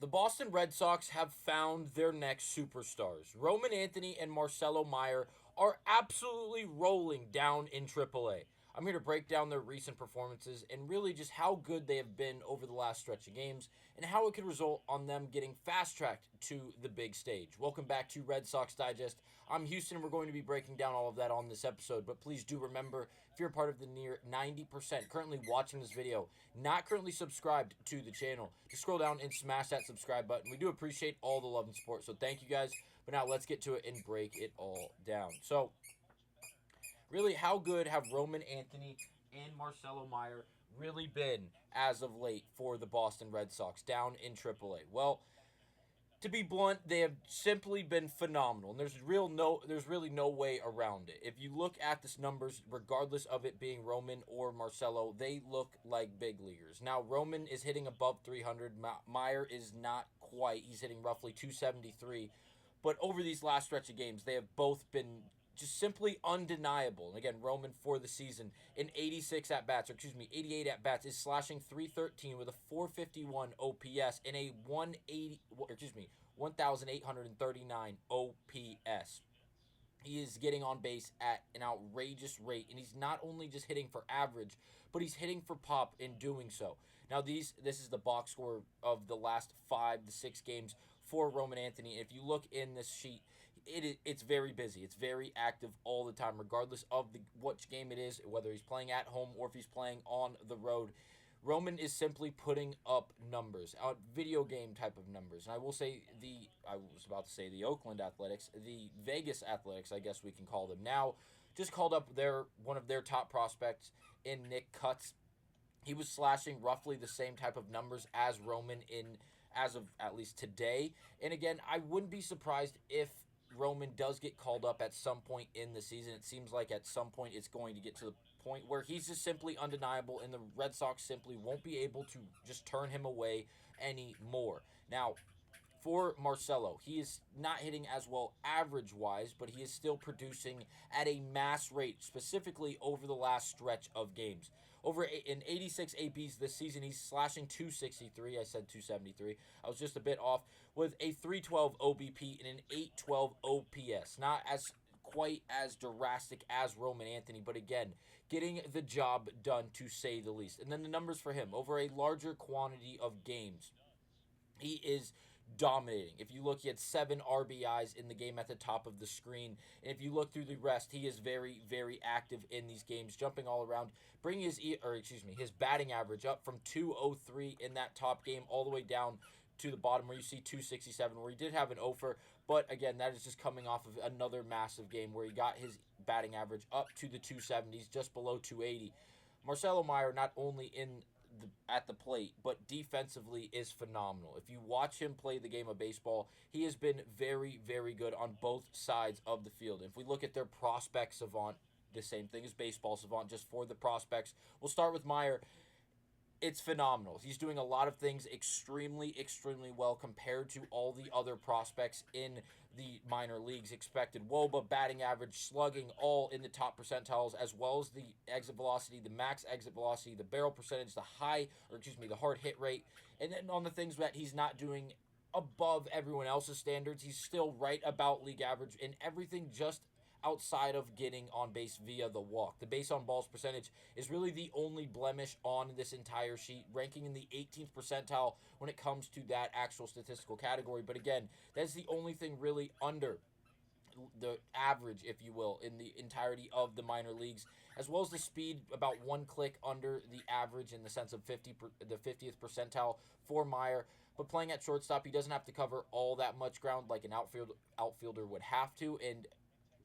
The Boston Red Sox have found their next superstars. Roman Anthony and Marcelo Meyer are absolutely rolling down in AAA. I'm here to break down their recent performances and really just how good they have been over the last stretch of games and how it could result on them getting fast tracked to the big stage. Welcome back to Red Sox Digest. I'm Houston and we're going to be breaking down all of that on this episode. But please do remember, if you're a part of the near 90% currently watching this video, not currently subscribed to the channel, just scroll down and smash that subscribe button. We do appreciate all the love and support, so thank you guys. But now let's get to it and break it all down. So, really, how good have Roman Anthony and Marcelo Meyer really been as of late for the Boston Red Sox down in AAA? Well, to be blunt, they have simply been phenomenal, and there's really no way around it. If you look at this numbers, regardless of it being Roman or Marcelo, they look like big leaguers. Now, Roman is hitting above 300. Meyer is not quite. He's hitting roughly 273. But over these last stretch of games, they have both been just simply undeniable. And again, Roman for the season in 86 at bats, or excuse me, 88 at bats, is slashing 313 with a 451 OPS and a 180, or excuse me, 1,839 OPS. He is getting on base at an outrageous rate, and he's not only just hitting for average, but he's hitting for pop in doing so. Now, this is the box score of the last 5 to 6 games for Roman Anthony. If you look in this sheet, it's very busy. It's very active all the time, regardless of which game it is, whether he's playing at home or if he's playing on the road. Roman is simply putting up numbers, video game type of numbers. And I will say I was about to say the Oakland Athletics, the Vegas Athletics, I guess we can call them now, just called up one of their top prospects in Nick Cutts. He was slashing roughly the same type of numbers as Roman as of at least today. And again, I wouldn't be surprised if Roman does get called up at some point in the season. It seems like at some point it's going to get to the point where he's just simply undeniable, and the Red Sox simply won't be able to just turn him away anymore. Now, for Marcelo, he is not hitting as well average wise, but he is still producing at a mass rate, specifically over the last stretch of games. Over in 86 APs this season, he's slashing 263. I said 273. I was just a bit off, with a 312 OBP and an 812 OPS. Not as quite as drastic as Roman Anthony, but again, getting the job done to say the least. And then the numbers for him over a larger quantity of games, he is dominating. If you look, he had 7 RBIs in the game at the top of the screen. And if you look through the rest, he is very, very active in these games, jumping all around, bringing his batting average up from 203 in that top game all the way down to the bottom where you see 267, where he did have an offer, but again, that is just coming off of another massive game where he got his batting average up to the 270s, just below 280. Marcelo Meyer, not only at the plate, but defensively is phenomenal. If you watch him play the game of baseball, he has been very, very good on both sides of the field. If we look at their prospect savant, the same thing as baseball savant, just for the prospects, we'll start with Meyer. It's phenomenal. He's doing a lot of things extremely, extremely well compared to all the other prospects in the minor leagues. Expected WOBA, batting average, slugging, all in the top percentiles, as well as the exit velocity, the max exit velocity, the barrel percentage, the hard hit rate. And then on the things that he's not doing above everyone else's standards, he's still right about league average in everything just outside of getting on base via the walk. The base on balls percentage is really the only blemish on this entire sheet, ranking in the 18th percentile when it comes to that actual statistical category. But again, that's the only thing really under the average, if you will, in the entirety of the minor leagues, as well as the speed about 1 click under the average in the sense of the 50th percentile for Meyer. But playing at shortstop, he doesn't have to cover all that much ground like an outfielder would have to, and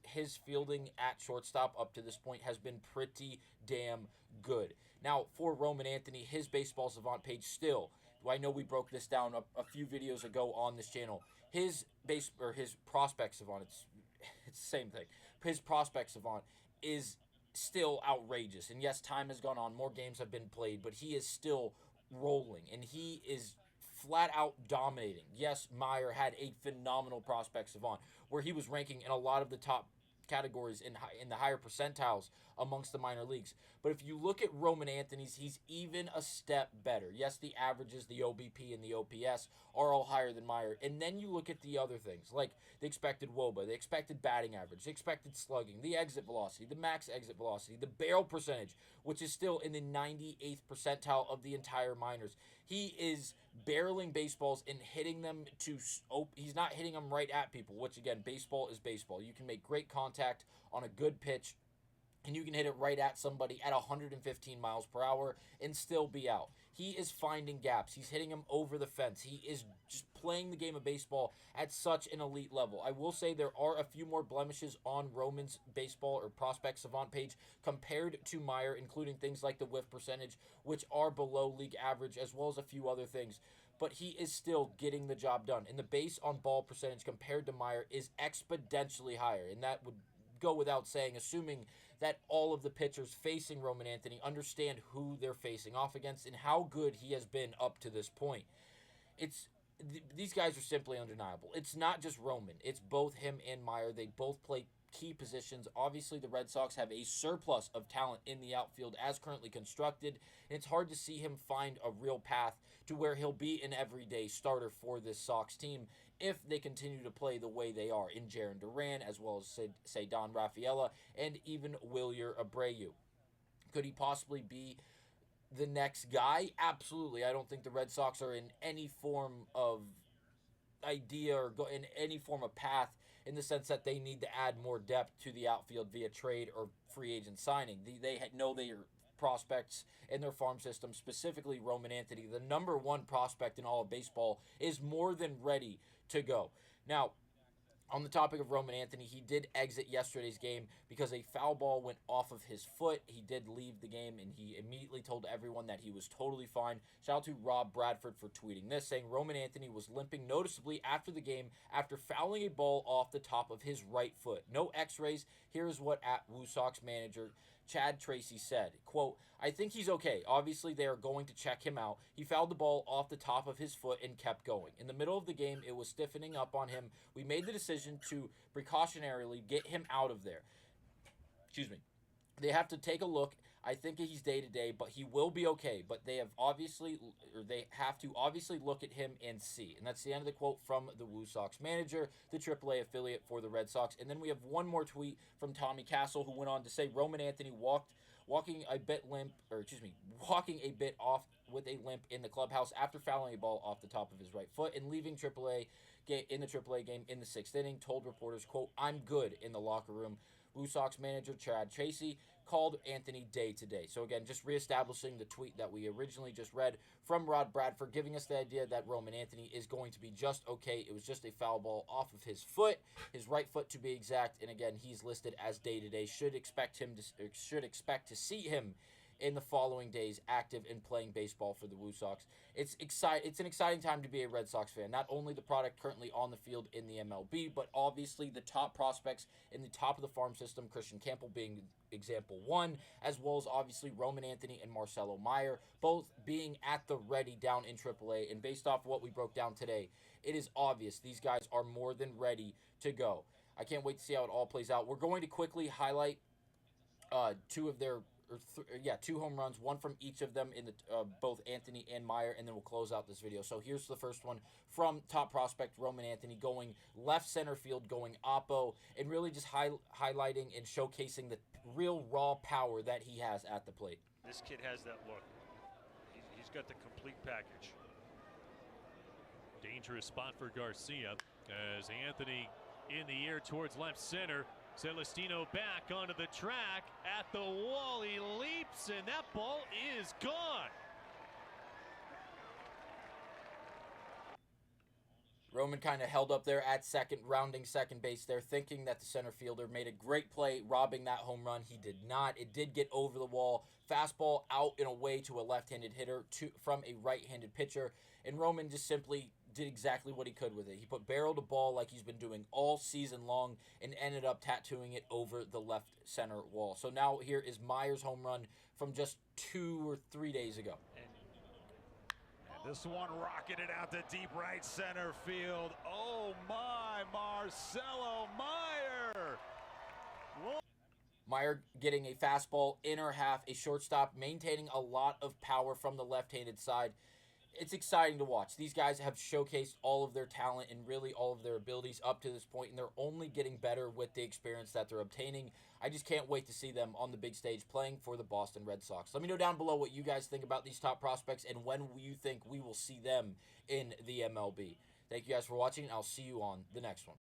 his fielding at shortstop up to this point has been pretty damn good. Now, for Roman Anthony, his Baseball Savant page still, I know we broke this down a few videos ago on this channel. His prospect savant, it's the same thing. His prospect savant is still outrageous. And yes, time has gone on, more games have been played, but he is still rolling, and he is flat out dominating. Yes, Meyer had a phenomenal prospect savant where he was ranking in a lot of the top categories in the higher percentiles amongst the minor leagues. But if you look at Roman Anthony's, he's even a step better. Yes, the averages, the OBP, and the OPS are all higher than Meyer. And then you look at the other things, like the expected WOBA, the expected batting average, the expected slugging, the exit velocity, the max exit velocity, the barrel percentage, which is still in the 98th percentile of the entire minors. He is barreling baseballs and hitting them to he's not hitting them right at people, which again, baseball is baseball. You can make great contact on a good pitch and you can hit it right at somebody at 115 miles per hour and still be out. He is finding gaps. He's hitting them over the fence. He is just playing the game of baseball at such an elite level. I will say there are a few more blemishes on Roman's baseball or prospect savant page compared to Meyer, including things like the whiff percentage, which are below league average, as well as a few other things. But he is still getting the job done. And the base on ball percentage compared to Meyer is exponentially higher. And that would go without saying, assuming that all of the pitchers facing Roman Anthony understand who they're facing off against and how good he has been up to this point. These guys are simply undeniable. It's not just Roman. It's both him and Meyer. They both play key positions. Obviously, the Red Sox have a surplus of talent in the outfield as currently constructed, and it's hard to see him find a real path to where he'll be an everyday starter for this Sox team if they continue to play the way they are in Jarren Duran, as well as, say, Don Rafaela, and even Wilyer Abreu. Could he possibly be the next guy? Absolutely. I don't think the Red Sox are in any form of idea or go in any form of path in the sense that they need to add more depth to the outfield via trade or free agent signing. They know their prospects in their farm system, specifically Roman Anthony, the number one prospect in all of baseball, is more than ready to go. Now, on the topic of Roman Anthony, he did exit yesterday's game because a foul ball went off of his foot. He did leave the game, and he immediately told everyone that he was totally fine. Shout out to Rob Bradford for tweeting this, saying Roman Anthony was limping noticeably after the game after fouling a ball off the top of his right foot. No x-rays. Here's what Woo Sox manager Chad Tracy said, quote, I think he's okay. Obviously, they are going to check him out. He fouled the ball off the top of his foot and kept going. In the middle of the game, it was stiffening up on him. We made the decision to precautionarily get him out of there. Excuse me. They have to take a look. I think he's day-to-day, but he will be okay. But they have to obviously look at him and see. And that's the end of the quote from the Woo Sox manager, the AAA affiliate for the Red Sox. And then we have one more tweet from Tommy Castle, who went on to say Roman Anthony walking a bit off with a limp in the clubhouse after fouling a ball off the top of his right foot and leaving in the AAA game in the 6th inning. Told reporters, quote, I'm good in the locker room. Woo Sox manager Chad Tracy called Anthony day-to-day. So again, just reestablishing the tweet that we originally just read from Rod Bradford, giving us the idea that Roman Anthony is going to be just okay. It was just a foul ball off of his foot, his right foot to be exact. And again, he's listed as day-to-day. Should expect to see him in the following days active and playing baseball for the Woo Sox. It's an exciting time to be a Red Sox fan. Not only the product currently on the field in the MLB, but obviously the top prospects in the top of the farm system, Christian Campbell being example one, as well as obviously Roman Anthony and Marcelo Meyer, both being at the ready down in AAA. And based off what we broke down today, it is obvious these guys are more than ready to go. I can't wait to see how it all plays out. We're going to quickly highlight two home runs, one from each of them in the both Anthony and Meyer, and then we'll close out this video. So here's the first one from top prospect Roman Anthony, going left center field, going oppo, and really just highlighting and showcasing the real raw power that he has at the plate. This kid has that look. He's got the complete package. Dangerous spot for Garcia as Anthony in the air towards left center. Celestino back onto the track, at the wall, he leaps, and that ball is gone. Roman kind of held up there at second, rounding second base there, thinking that the center fielder made a great play, robbing that home run. He did not. It did get over the wall. Fastball out and away to a left-handed hitter from a right-handed pitcher, and Roman just simply did exactly what he could with it. He barreled a ball like he's been doing all season long and ended up tattooing it over the left center wall. So now here is Meyer's home run from just 2 or 3 days ago. And this one rocketed out to deep right center field. Oh my, Marcelo Meyer! Meyer getting a fastball, inner half, a shortstop, maintaining a lot of power from the left-handed side. It's exciting to watch. These guys have showcased all of their talent and really all of their abilities up to this point, and they're only getting better with the experience that they're obtaining. I just can't wait to see them on the big stage playing for the Boston Red Sox. Let me know down below what you guys think about these top prospects and when you think we will see them in the MLB. Thank you guys for watching, and I'll see you on the next one.